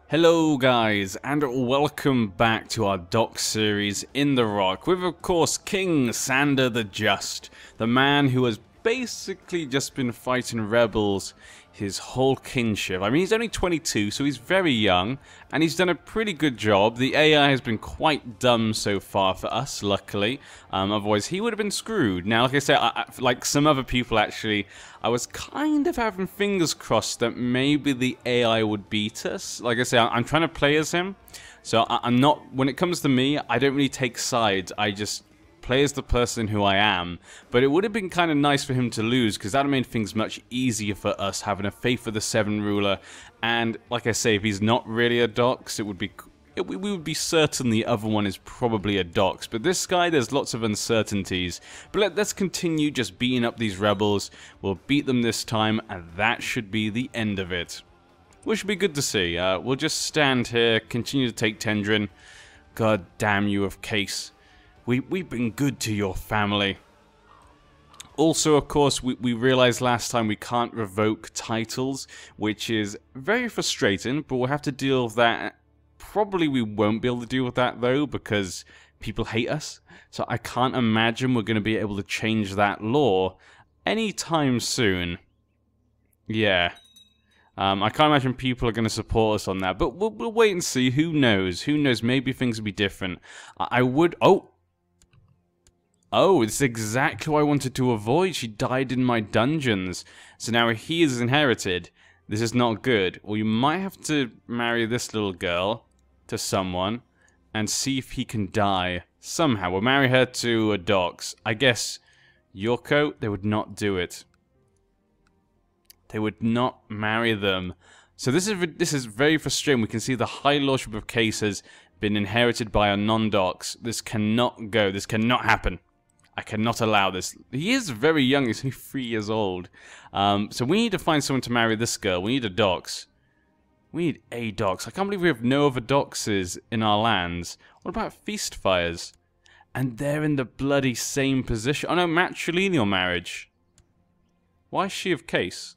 Hello guys, and welcome back to our doc series in the Rock with of course King Sander the Just, the man who has basically just been fighting rebels his whole kingship. I mean, he's only 22, so he's very young, and he's done a pretty good job. The AI has been quite dumb so far for us, luckily. Otherwise, he would have been screwed. Now, like I said, like some other people actually, I was kind of having fingers crossed that maybe the AI would beat us. Like I say, I'm trying to play as him, so I'm not, when it comes to me, I don't really take sides. I just play as the person who I am, but it would have been kind of nice for him to lose because that would have made things much easier for us having a faith for the Seven Ruler. And like I say, if he's not really a Dox, we would be certain the other one is probably a Dox. But this guy, there's lots of uncertainties. But let's continue just beating up these rebels. We'll beat them this time, and that should be the end of it. Which should be good to see. We'll just stand here, continue to take Tendrin. God damn you of Case. We've been good to your family. Also, of course, we realized last time we can't revoke titles, which is very frustrating, but we'll have to deal with that. Probably we won't be able to deal with that, though, because people hate us. So I can't imagine we're going to be able to change that law anytime soon. Yeah. I can't imagine people are going to support us on that, but we'll wait and see. Who knows? Who knows? Maybe things will be different. I would... Oh, it's exactly what I wanted to avoid. She died in my dungeons. So now he is inherited. This is not good. Well, you might have to marry this little girl to someone and see if he can die somehow. We'll marry her to a Dox. I guess Yorko, they would not do it. They would not marry them. So this is very frustrating. We can see the High Lordship of Case has been inherited by a non-Dox. This cannot go. This cannot happen. I cannot allow this. He is very young. He's only 3 years old. So we need to find someone to marry this girl. We need a Dox. We need a Dox. I can't believe we have no other Doxes in our lands. What about Feast Fires? And they're in the bloody same position. Oh no, matrilineal marriage. Why is she of Case?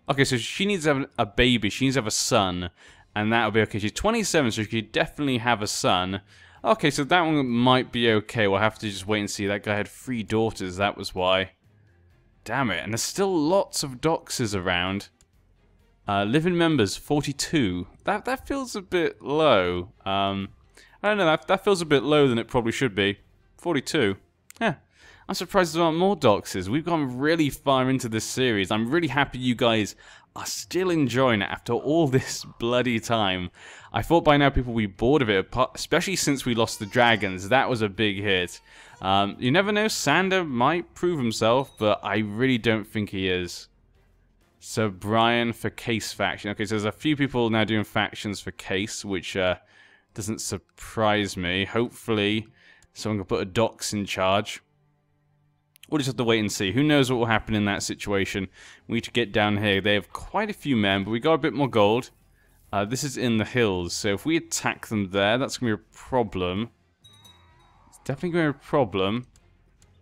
Okay, so she needs to have a baby. She needs to have a son. And that'll be okay. She's 27, so she could definitely have a son. Okay, so that one might be okay. We'll have to just wait and see. That guy had 3 daughters. That was why. Damn it. And there's still lots of Doxes around. Living members, 42. That feels a bit low. I don't know. That feels a bit lower than it probably should be. 42. Yeah. I'm surprised there aren't more Doxes. We've gone really far into this series. I'm really happy you guys are still enjoying it after all this bloody time. I thought by now people would be bored of it, especially since we lost the dragons. That was a big hit. You never know, Sander might prove himself, but I really don't think he is. So Brian for Case faction. Okay, so there's a few people now doing factions for Case, which doesn't surprise me. Hopefully someone can put a Dox in charge. We'll just have to wait and see. Who knows what will happen in that situation. We need to get down here. They have quite a few men, but we got a bit more gold. This is in the hills, so if we attack them there, that's going to be a problem. It's definitely going to be a problem.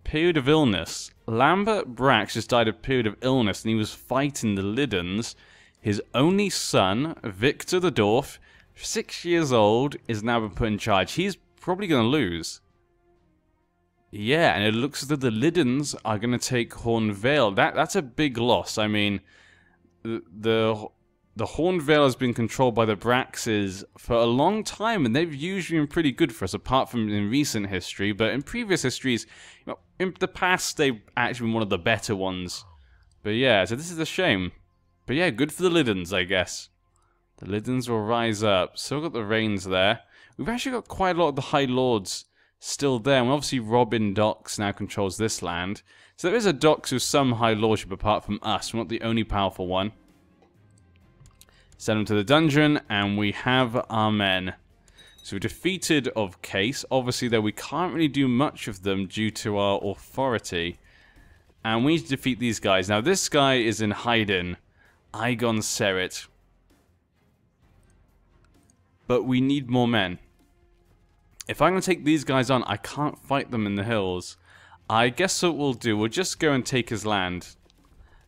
Period of illness. Lambert Brax just died of period of illness, and he was fighting the Liddens. His only son, Victor the Dwarf, 6 years old, is now been put in charge. He's probably going to lose. Yeah, and it looks as though the Liddens are going to take Hornvale. That's a big loss. I mean, the Hornvale has been controlled by the Braxes for a long time, and they've usually been pretty good for us, apart from in recent history. But in previous histories, you know, in the past, they've actually been one of the better ones. But yeah, so this is a shame. But yeah, good for the Liddens, I guess. The Liddens will rise up. Still got the Reigns there. We've actually got quite a lot of the High Lords still there, and obviously Robin Dox now controls this land. So there is a Dox with some high lordship apart from us. We're not the only powerful one. Send them to the dungeon, and we have our men. So we defeated of Case. Obviously, though, we can't really do much of them due to our authority. And we need to defeat these guys. Now, this guy is in hiding. Aegon Seret. But we need more men. If I'm going to take these guys on, I can't fight them in the hills. I guess what we'll do, we'll just go and take his land.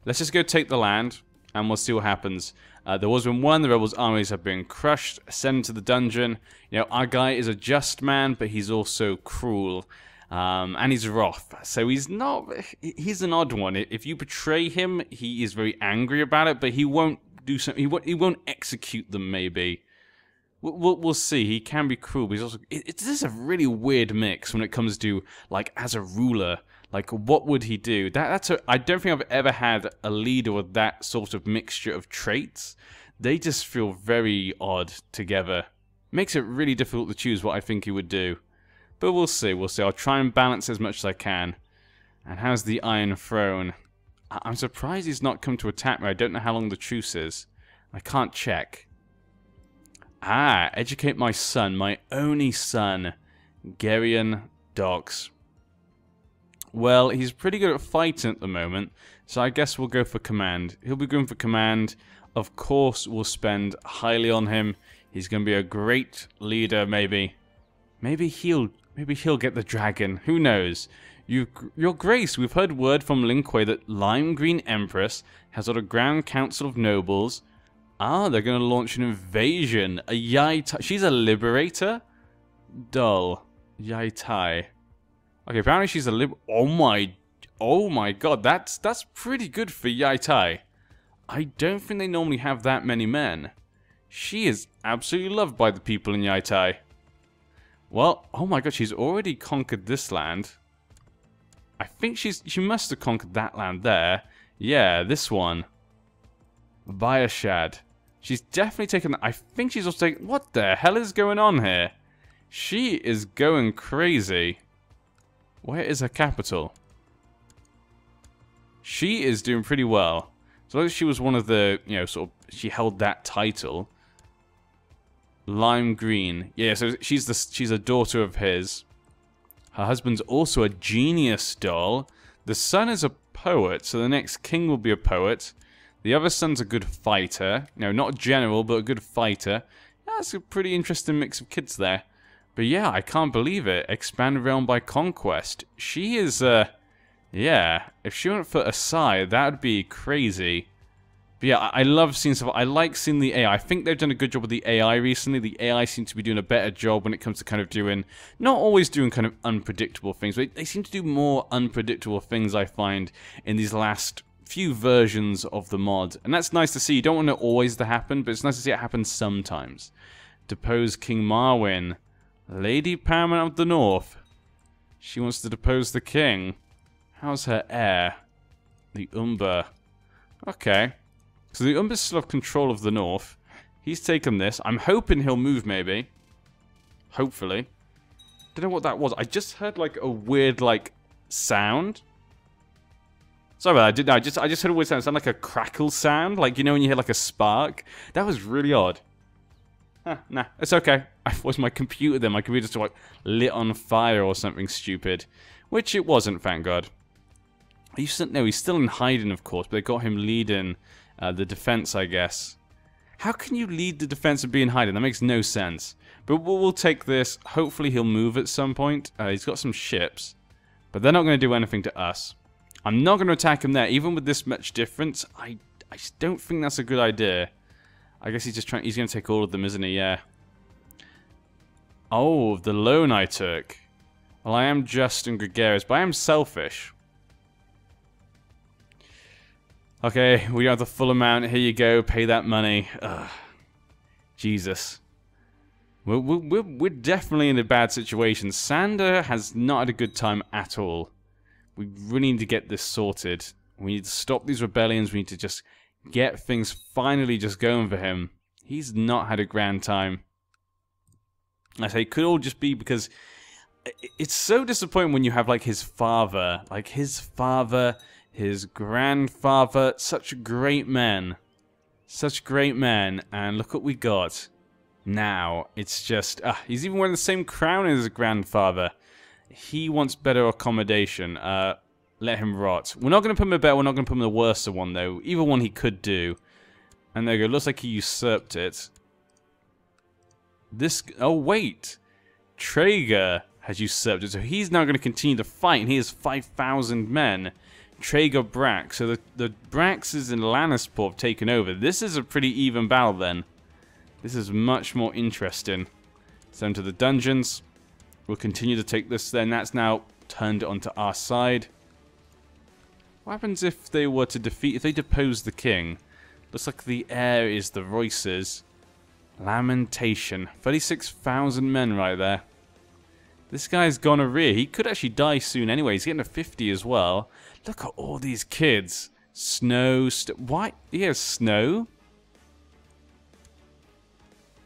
Let's just go take the land. and we'll see what happens. There was when one of the rebels' armies have been crushed, sent into the dungeon. You know, our guy is a just man, but he's also cruel. And he's wroth, so he's an odd one. If you betray him, he is very angry about it, but he won't do something. He won't execute them. Maybe we'll see. He can be cruel, but he's also. This is a really weird mix when it comes to like as a ruler. Like what would he do? I don't think I've ever had a leader with that sort of mixture of traits. They just feel very odd together. Makes it really difficult to choose what I think he would do. But we'll see, I'll try and balance as much as I can. And how's the Iron Throne? I'm surprised he's not come to attack me. I don't know how long the truce is. I can't check. Ah, educate my son, my only son. Geryon Dox. Well, he's pretty good at fighting at the moment, so I guess we'll go for command. He'll be going for command. Of course, we'll spend highly on him. He's going to be a great leader, maybe. Maybe he'll get the dragon. Who knows? Your Grace, we've heard word from Linkway that Lime Green Empress has got a Grand Council of Nobles. Ah, they're going to launch an invasion. A Yai Tai. She's a liberator? Dull. Yai Tai. Okay, apparently she's a Oh my god, that's pretty good for Yai Tai. I don't think they normally have that many men. She is absolutely loved by the people in Yai Tai. Well, oh my god, she's already conquered this land. I think she must have conquered that land there. Yeah, this one. Biashad. She's definitely taken that. I think she's also taken... What the hell is going on here? She is going crazy. Where is her capital? She is doing pretty well. So long as she was one of the, you know, sort of... She held that title. Lime Green. Yeah, so she's a daughter of his. Her husband's also a genius doll. The son is a poet, so the next king will be a poet. The other son's a good fighter. No, not a general, but a good fighter. That's a pretty interesting mix of kids there. But yeah, I can't believe it. Expand realm by conquest. She is, yeah. If she went for Asai, that would be crazy. But yeah, I love seeing stuff. I like seeing the AI. I think they've done a good job with the AI recently. The AI seems to be doing a better job when it comes to kind of doing, not always doing kind of unpredictable things, but they seem to do more unpredictable things, I find, in these last few versions of the mod. And that's nice to see. You don't want it always to happen, but it's nice to see it happen sometimes. Depose King Marwyn. Lady Paramount of the North. She wants to depose the king. How's her heir? The Umber. Okay. So the Umbers still have control of the north. He's taken this. I'm hoping he'll move, maybe. Hopefully. Don't know what that was. I just heard, like, a weird, like, sound. Sorry about that. I just heard a weird sound. It sounded like a crackle sound. Like, you know when you hear, like, a spark? That was really odd. Nah, it's okay. I was my computer then. My computer just, like, lit on fire or something stupid. Which it wasn't, thank God. No, he's still in hiding, of course, but they got him leading the defense, I guess. How can you lead the defense and be in hiding? That makes no sense. But we'll take this. Hopefully he'll move at some point. He's got some ships, but they're not going to do anything to us. I'm not going to attack him there, even with this much difference. I just don't think that's a good idea. I guess he's just trying. He's going to take all of them, isn't he? Yeah. Oh, the loan I took. Well, I am just and gregarious, but I am selfish. Okay, we have the full amount. Here you go. Pay that money. Ugh. Jesus. We're definitely in a bad situation. Sander has not had a good time at all. We really need to get this sorted. We need to stop these rebellions. We need to just get things finally just going for him. He's not had a grand time. I say it could all just be because it's so disappointing when you have like his father, his grandfather, such great men. Such great men, and look what we got. Now, it's just, he's even wearing the same crown as his grandfather. He wants better accommodation. Let him rot. We're not going to put him in a better, we're not going to put him in a worse one, though. Either one he could do. And there you go, looks like he usurped it. This, oh wait. Traeger has usurped it, so he's now going to continue to fight, and he has 5,000 men. Traeger Brack. So the Braxes in Lannisport have taken over. This is a pretty even battle then. This is much more interesting. Send to the dungeons. We'll continue to take this then. That's now turned onto our side. What happens if they were to defeat, if they depose the king? Looks like the heir is the Royces. Lamentation. 36,000 men right there. This guy's gonorrhea. He could actually die soon anyway. He's getting to 50 as well. Look at all these kids. Snow. Why? He has snow?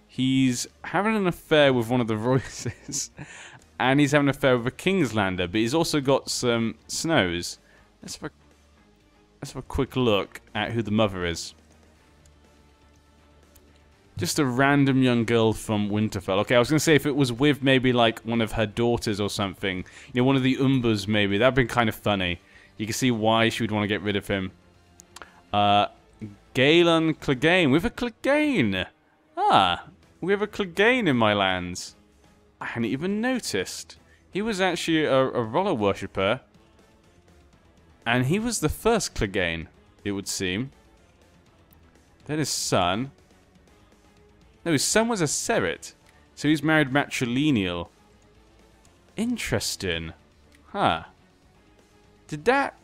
He's having an affair with one of the Royces. And he's having an affair with a Kingslander. But he's also got some snows. Let's have a quick look at who the mother is. Just a random young girl from Winterfell. Okay, I was going to say if it was with maybe like one of her daughters or something. You know, one of the Umbers maybe. That would be kind of funny. You can see why she would want to get rid of him. Galen Clegane. We have a Clegane. Ah, we have a Clegane in my lands. I hadn't even noticed. He was actually a roller worshipper. And he was the first Clegane, it would seem. Then his son. No, his son was a Serret. So he's married matrilineal. Interesting. Huh. Did that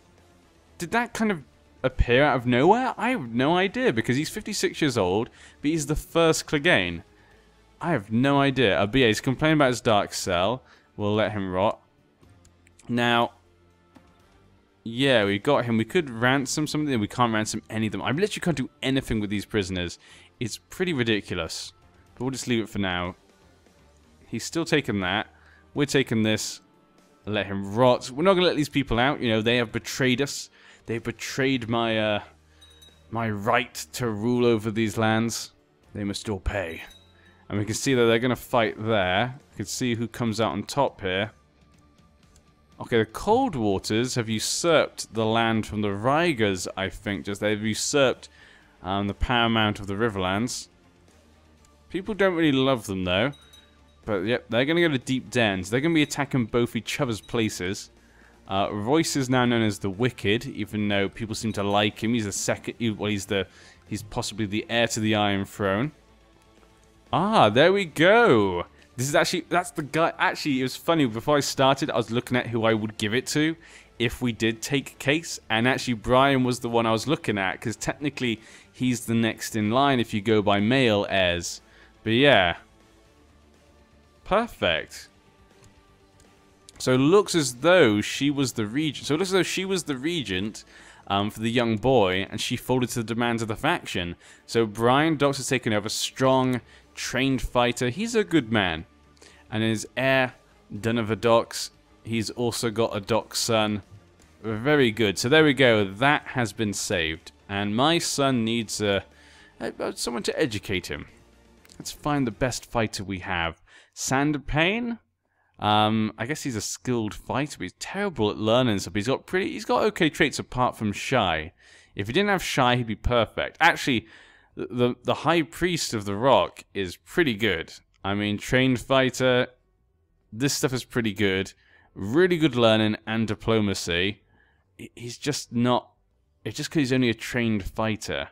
kind of appear out of nowhere? I have no idea, because he's 56 years old, but he's the first Clegane. I have no idea. But yeah, he's complaining about his dark cell. We'll let him rot. Now, yeah, we got him. We could ransom some of them. We can't ransom any of them. I literally can't do anything with these prisoners. It's pretty ridiculous. But we'll just leave it for now. He's still taking that. We're taking this. Let him rot. We're not going to let these people out. You know, they have betrayed us. They've betrayed my my right to rule over these lands. They must all pay. And we can see that they're going to fight there. We can see who comes out on top here. Okay, the Cold Waters have usurped the land from the Rygers, I think. They've usurped the paramount of the Riverlands. People don't really love them, though. But, yep, they're going to go to Deep Dens. They're going to be attacking both each other's places. Royce is now known as the Wicked, even though people seem to like him. He's the second... Well, he's possibly the heir to the Iron Throne. Ah, there we go. This is actually... That's the guy... Actually, it was funny. Before I started, I was looking at who I would give it to if we did take a case. And actually, Brian was the one I was looking at. Because technically, he's the next in line if you go by male heirs. But yeah. Perfect. So it looks as though she was the regent. So it looks as though she was the regent for the young boy, and she folded to the demands of the faction. So Brian Dox has taken over, strong, trained fighter. He's a good man. And his heir, Donovan Dox, he's also got a Dox son. Very good. So there we go. That has been saved. And my son needs someone to educate him. Let's find the best fighter we have. Sander Payne? I guess he's a skilled fighter, but he's terrible at learning stuff. He's got okay traits apart from shy. If he didn't have shy, he'd be perfect. Actually, the High Priest of the Rock is pretty good. I mean, trained fighter, this stuff is pretty good. Really good learning and diplomacy. He's just not... It's just because he's only a trained fighter.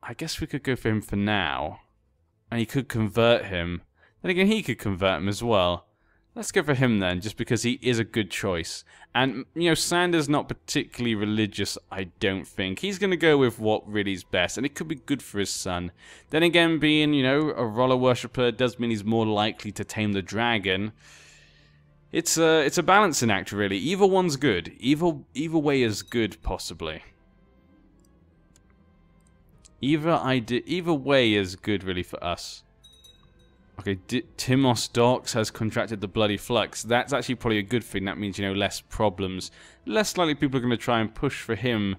I guess we could go for him for now. And he could convert him. Then again, he could convert him as well. Let's go for him then, just because he is a good choice. And, you know, Sander's not particularly religious, I don't think. He's going to go with what really is best, and it could be good for his son. Then again, being, you know, a roller worshipper does mean he's more likely to tame the dragon. It's a balancing act, really. Either one's good. Either way is good, possibly. Either way is good, really, for us. Okay, Timos Dox has contracted the Bloody Flux. That's actually probably a good thing. That means, you know, less problems. Less likely people are going to try and push for him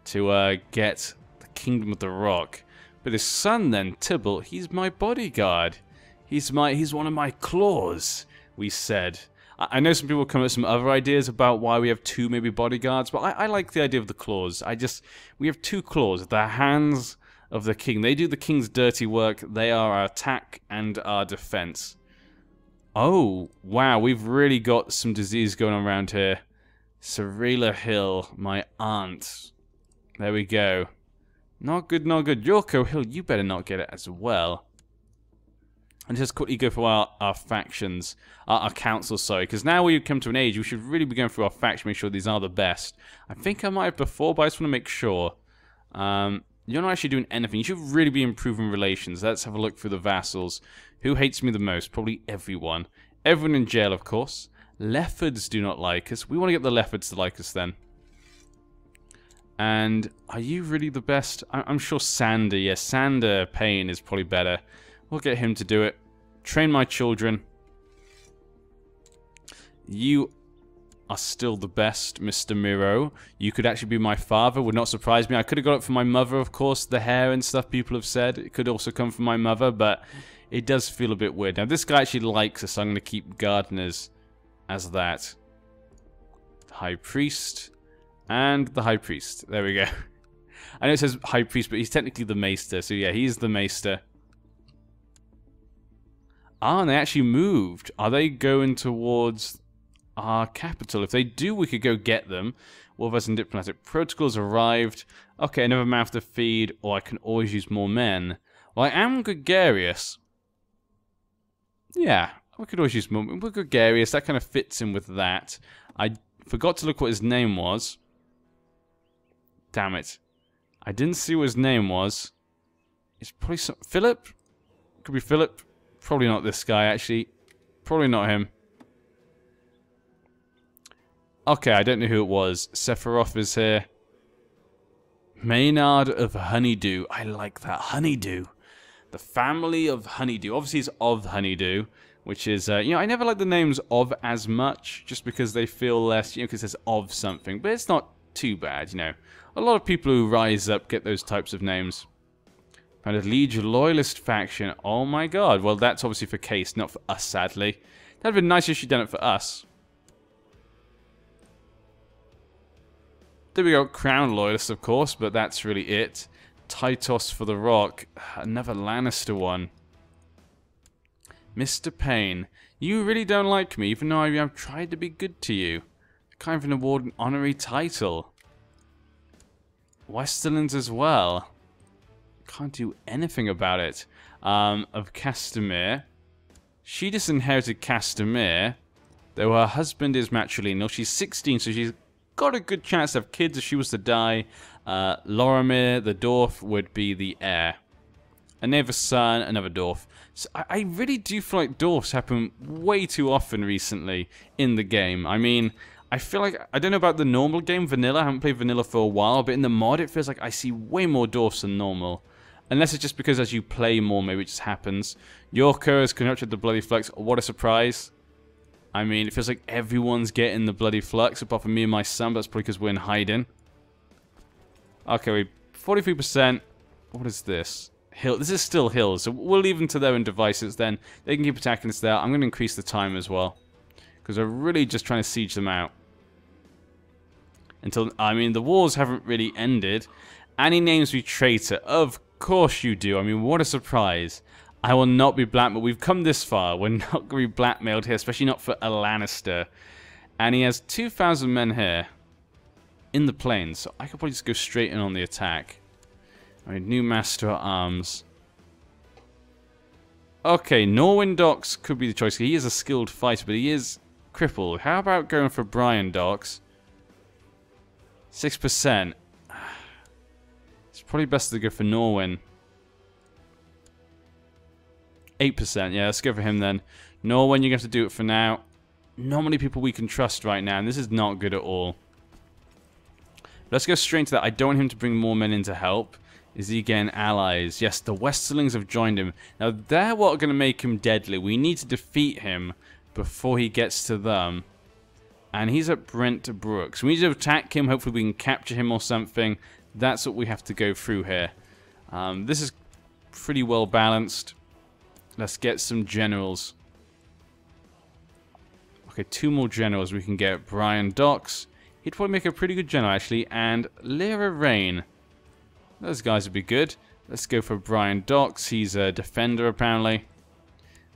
to get the Kingdom of the Rock. But his son, then, Tybalt, he's my bodyguard. He's one of my claws, we said. I know some people come up with some other ideas about why we have two maybe bodyguards, but I like the idea of the claws. We have two claws. The hands of the king. They do the king's dirty work. They are our attack and our defense. Oh, wow. We've really got some disease going on around here. Serela Hill, my aunt. There we go. Not good, not good. Yorko Hill, you better not get it as well. And just quickly go for our factions, our councils, sorry, because now we've come to an age, we should really be going through our factions, make sure these are the best. I think I might have before, but I just want to make sure. You're not actually doing anything. You should really be improving relations. Let's have a look through the vassals. Who hates me the most? Probably everyone. Everyone in jail, of course. Leffords do not like us. We want to get the Leffords to like us then. And are you really the best? I'm sure Sander, yes, Sander Payne is probably better. We'll get him to do it. Train my children. You are still the best, Mr. Miro. You could actually be my father. Would not surprise me. I could have got it from my mother, of course. The hair and stuff people have said. It could also come from my mother, but it does feel a bit weird. Now, this guy actually likes us, so I'm going to keep gardeners as that. High Priest. And the High Priest. There we go. I know it says High Priest, but he's technically the Maester. So yeah, he's the Maester. Ah, and they actually moved. Are they going towards our capital? If they do, we could go get them. Warfare and diplomatic protocols arrived. Okay, another mouth to feed, or I can always use more men. Well, I am gregarious. Yeah, we could always use more. We're gregarious. That kind of fits in with that. I forgot to look what his name was. Damn it. I didn't see what his name was. It's probably some... Philip? Could be Philip. Probably not this guy, actually. Probably not him. Okay, I don't know who it was. Sephiroth is here. Maynard of Honeydew. I like that. Honeydew. The family of Honeydew. Obviously, it's of Honeydew, which is, you know, I never like the names of as much, just because they feel less, you know, because it's of something. But it's not too bad, you know. A lot of people who rise up get those types of names. Found a Liege Loyalist faction. Oh my god. Well, that's obviously for Case, not for us, sadly. That'd have been nice if she'd done it for us. There we go. Crown Loyalist, of course, but that's really it. Titos for the Rock. Another Lannister one. Mr. Payne. You really don't like me, even though I've tried to be good to you. I can't even award an honorary title. Westerlands as well. Can't do anything about it. Of Castamere. She just inherited Castamere, though her husband is matrilineal. She's 16, so she's got a good chance to have kids if she was to die. Loramir, the dwarf, would be the heir. And they have a son, another dwarf. So I really do feel like dwarfs happen way too often recently in the game. I mean, I feel like, I don't know about the normal game, Vanilla. I haven't played Vanilla for a while, but in the mod, it feels like I see way more dwarfs than normal. Unless it's just because as you play more, maybe it just happens. Yorko has conducted the Bloody Flux. What a surprise. I mean, it feels like everyone's getting the Bloody Flux, apart from me and my son, but that's probably because we're in hiding. Okay, we 43%. What is this? Hill. This is still hills, so we'll leave them to their own devices then. They can keep attacking us there. I'm going to increase the time as well, because we're really just trying to siege them out. Until, I mean, the wars haven't really ended. And he names me traitor. Of course you do. I mean, what a surprise. I will not be blackmailed. We've come this far. We're not going to be blackmailed here, especially not for a Lannister. And he has 2,000 men here in the plains, so I could probably just go straight in on the attack. I mean, new Master at Arms. Okay, Norwin Dox could be the choice. He is a skilled fighter, but he is crippled. How about going for Brian Dox? 6%. It's probably best to go for Norwin. 8%. Yeah, let's go for him then. Norwin, you're going to have to do it for now. Not many people we can trust right now, and this is not good at all. Let's go straight into that. I don't want him to bring more men in to help. Is he getting allies? Yes, the Westerlings have joined him. Now, they're what are going to make him deadly. We need to defeat him before he gets to them. And he's at Brent Brooks. We need to attack him. Hopefully we can capture him or something. That's what we have to go through here. This is pretty well balanced. Let's get some generals. Okay, 2 more generals we can get. Brian Dox. He'd probably make a pretty good general, actually. And Lyra Rain. Those guys would be good. Let's go for Brian Dox. He's a defender, apparently.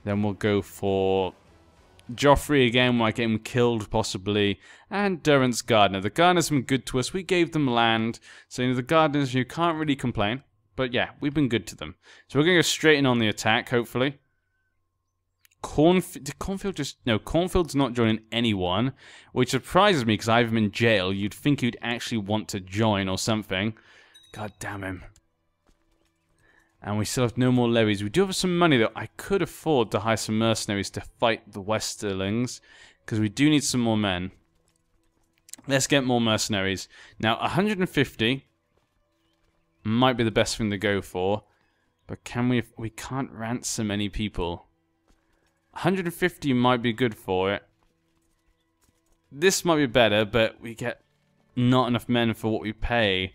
Then we'll go for Joffrey again might get him killed possibly, and Durrant's Gardener. The Gardeners have been good to us. We gave them land, so you know, the Gardeners, you can't really complain. But yeah, we've been good to them. So we're going to go straight in on the attack, hopefully. Did Cornfield just... No, Cornfield's not joining anyone, which surprises me because I have him in jail. You'd think he'd actually want to join or something. God damn him. And we still have no more levies. We do have some money, though. I could afford to hire some mercenaries to fight the Westerlings, because we do need some more men. Let's get more mercenaries. Now, 150 might be the best thing to go for, but can we... We can't ransom any people. 150 might be good for it. This might be better, but we get not enough men for what we pay.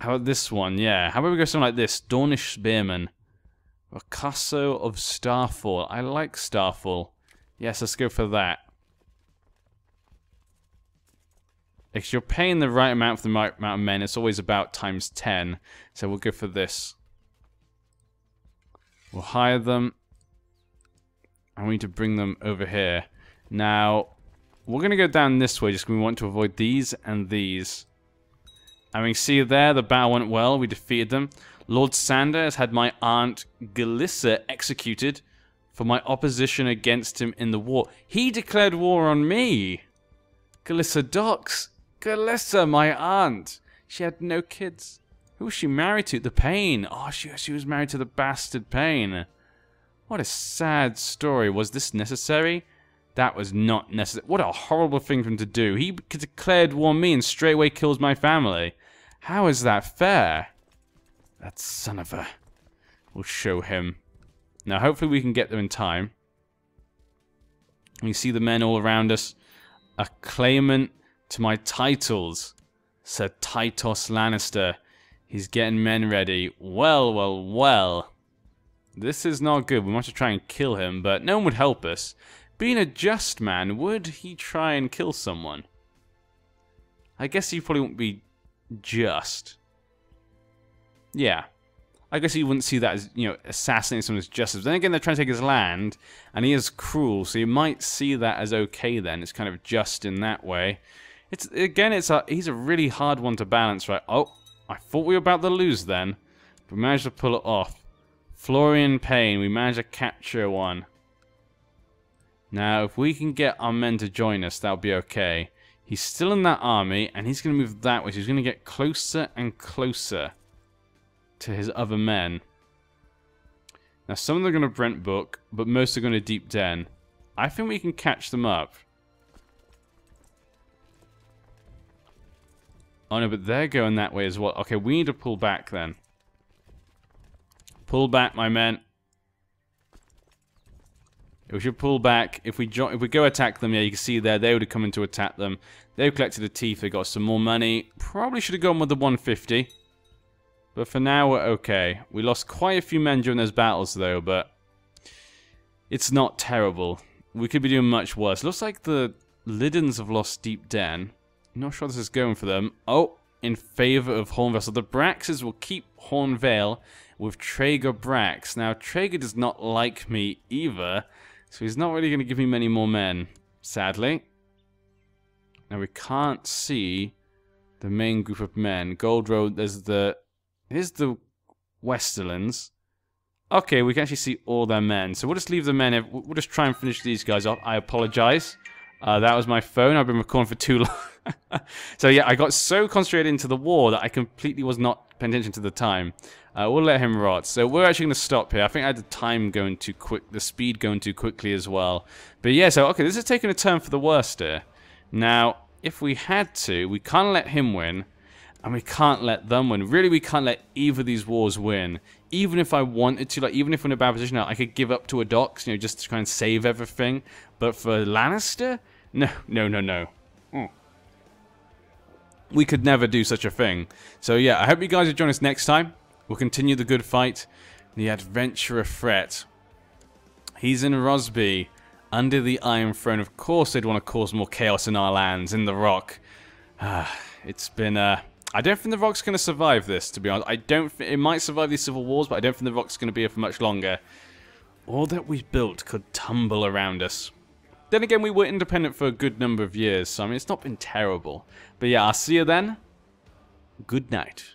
How about this one? Yeah. How about we go something like this? Dornish Spearman. Ocasso of Starfall. I like Starfall. Yes, let's go for that. If you're paying the right amount for the right amount of men, it's always about times 10. So we'll go for this. We'll hire them. And we need to bring them over here. Now, we're going to go down this way just because we want to avoid these and these. And we can see there, the battle went well. We defeated them. Lord Sander has had my aunt Galissa executed for my opposition against him in the war. He declared war on me. Galissa Docks. Galissa, my aunt. She had no kids. Who was she married to? The Pain. Oh, she was married to the bastard Pain. What a sad story. Was this necessary? That was not necessary. What a horrible thing for him to do. He declared war on me and straight away kills my family. How is that fair? That son of a... We'll show him. Now, hopefully we can get them in time. We see the men all around us. A claimant to my titles. Sir Tytos Lannister. He's getting men ready. Well, well, well. This is not good. We want to try and kill him, but no one would help us. Being a just man, would he try and kill someone? I guess he probably wouldn't be just. Yeah. I guess he wouldn't see that as, you know, assassinating someone as justice. Then again, they're trying to take his land, and he is cruel, so you might see that as okay then. It's kind of just in that way. He's a really hard one to balance, right? Oh, I thought we were about to lose then, but we managed to pull it off. Florian Payne, we managed to capture one. Now, if we can get our men to join us, that'll be okay. He's still in that army, and he's going to move that way, so he's going to get closer and closer to his other men. Now, some of them are going to Brent Book, but most are going to Deep Den. I think we can catch them up. Oh no, but they're going that way as well. Okay, we need to pull back then. Pull back, my men. We should pull back. If we go attack them, yeah, you can see there, they would have come in to attack them. They've collected a teeth, they got some more money. Probably should have gone with the 150. But for now, we're okay. We lost quite a few men during those battles, though, but it's not terrible. We could be doing much worse. Looks like the Liddens have lost Deep Den. I'm not sure this is going for them. Oh, in favor of Hornvale. So the Braxes will keep Hornvale with Traeger Brax. Now, Traeger does not like me either, so he's not really going to give me many more men, sadly. Now, we can't see the main group of men. Gold Road, here's the Westerlands. Okay, we can actually see all their men. So we'll just leave the men. We'll just try and finish these guys off. I apologize. That was my phone. I've been recording for too long. So yeah, I got so concentrated into the war that I completely was not paying attention to the time. We'll let him rot. So we're actually going to stop here. I think I had the time going too quick, the speed going too quickly as well. But yeah, so okay, this is taking a turn for the worst here. Now, if we had to, we can't let him win. And we can't let them win. Really, we can't let either of these wars win. Even if I wanted to, like, even if we're in a bad position, I could give up to a Dox, you know, just to try and save everything. But for Lannister? No, no, no, no. We could never do such a thing. So yeah, I hope you guys will join us next time. We'll continue the good fight. The Adventurer Fret. He's in Rosby, under the Iron Throne. Of course they'd want to cause more chaos in our lands, in the Rock. It's been, I don't think the Rock's going to survive this, to be honest. It might survive these civil wars, but I don't think the Rock's going to be here for much longer. all that we built could tumble around us. Then again, we were independent for a good number of years, so I mean, it's not been terrible. But yeah, I'll see you then. Good night.